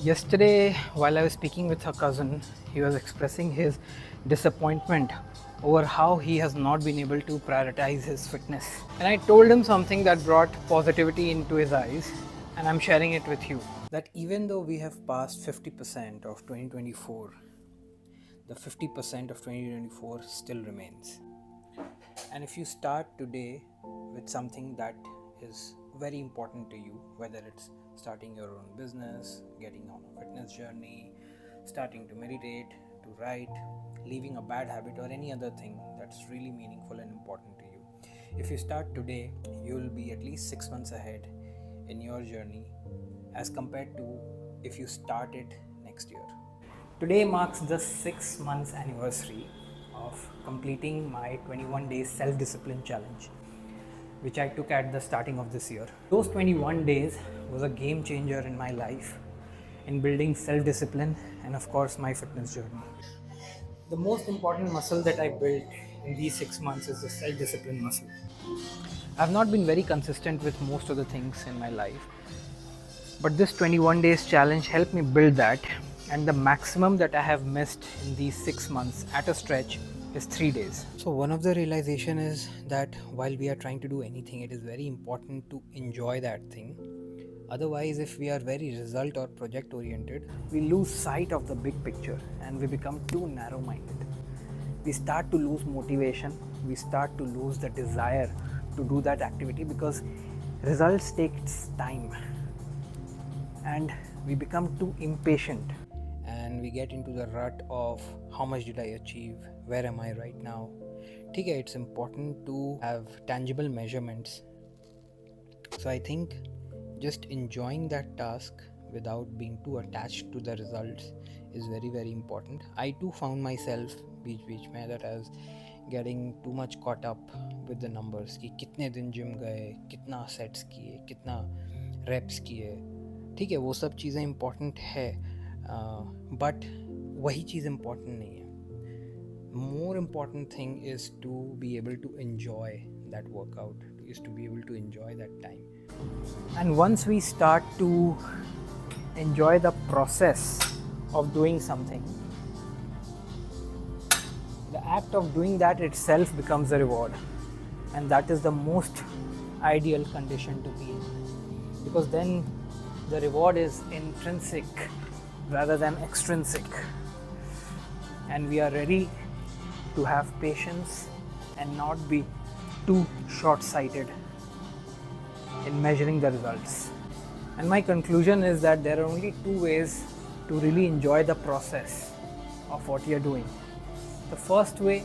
Yesterday, while I was speaking with a cousin, he was expressing his disappointment over how he has not been able to prioritize his fitness. And I told him something that brought positivity into his eyes, and I'm sharing it with you. That even though we have passed 50% of 2024, the 50% of 2024 still remains. And if you start today with something that is very important to you, whether it's starting your own business, getting on a fitness journey, starting to meditate, to write, leaving a bad habit, or any other thing that's really meaningful and important to you, if you start today, you'll be at least 6 months ahead in your journey as compared to if you started next year. Today marks the 6 months anniversary of completing my 21 days self discipline challenge, which I took at the starting of this year. Those 21 days was a game changer in my life in building self discipline and, of course, my fitness journey. The most important muscle that I built in these 6 months is the self discipline muscle. I've not been very consistent with most of the things in my life, but this 21 days challenge helped me build that, and the maximum that I have missed in these 6 months at a stretch is 3 days. So one of the realization is that while we are trying to do anything, it is very important to enjoy that thing. Otherwise, if we are very result or project oriented, we lose sight of the big picture and we become too narrow minded. We start to lose motivation, we start to lose the desire to do that activity because results takes time, and we become too impatient and we get into the rut of how much did I achieve, where am I right now. Okay, it's important to have tangible measurements. So I think just enjoying that task without being too attached to the results is very very important. I too found myself बीच में that I was getting too much caught up with the numbers कि कितने दिन gym गए, कितना sets किए, कितना reps किए. ठीक है, वो सब चीज़ें इम्पॉर्टेंट है, बट वही चीज़ इम्पॉर्टेंट नहीं है. More important thing is to be able to enjoy that workout, is to be able to enjoy that time. And once we start to enjoy the process of doing something, the act of doing that itself becomes a reward, and that is the most ideal condition to be in, because then the reward is intrinsic rather than extrinsic, and we are ready to have patience and not be too short-sighted in measuring the results. And my conclusion is that there are only two ways to really enjoy the process of what you're doing. The first way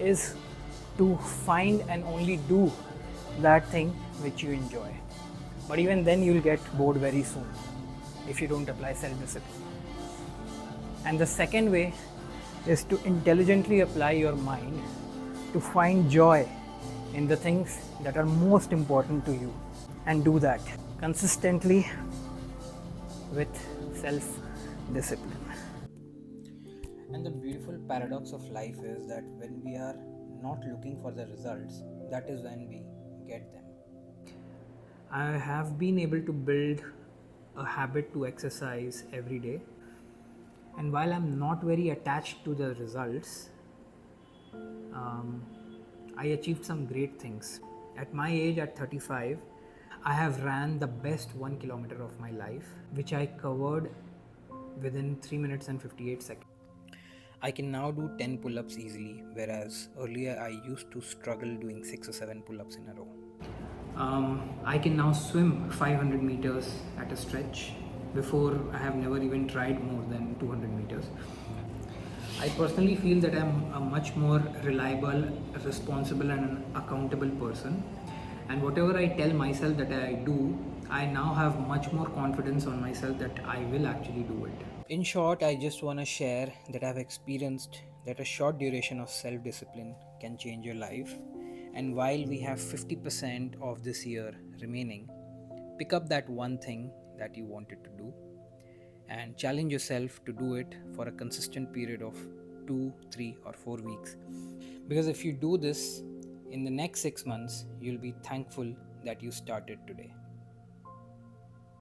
is to find and only do that thing which you enjoy. But even then you'll get bored very soon if you don't apply self-discipline. And the second way is to intelligently apply your mind to find joy in the things that are most important to you, and do that consistently with self-discipline. And the beautiful paradox of life is that when we are not looking for the results, that is when we get them. I have been able to build a habit to exercise every day, and while I'm not very attached to the results, I achieved some great things. At my age, at 35, I have ran the best 1 kilometer of my life, which I covered within 3 minutes and 58 seconds. I can now do 10 pull-ups easily, whereas earlier I used to struggle doing 6 or 7 pull-ups in a row. I can now swim 500 meters at a stretch. Before, I have never even tried more than 200 meters. I personally feel that I'm a much more reliable, responsible and accountable person, and whatever I tell myself that I do, I now have much more confidence on myself that I will actually do it. In short, I just want to share that I've experienced that a short duration of self-discipline can change your life, and while we have 50% of this year remaining, pick up that one thing that you wanted to do and challenge yourself to do it for a consistent period of 2, 3 or 4 weeks. Because if you do this in the next 6 months, you'll be thankful that you started today.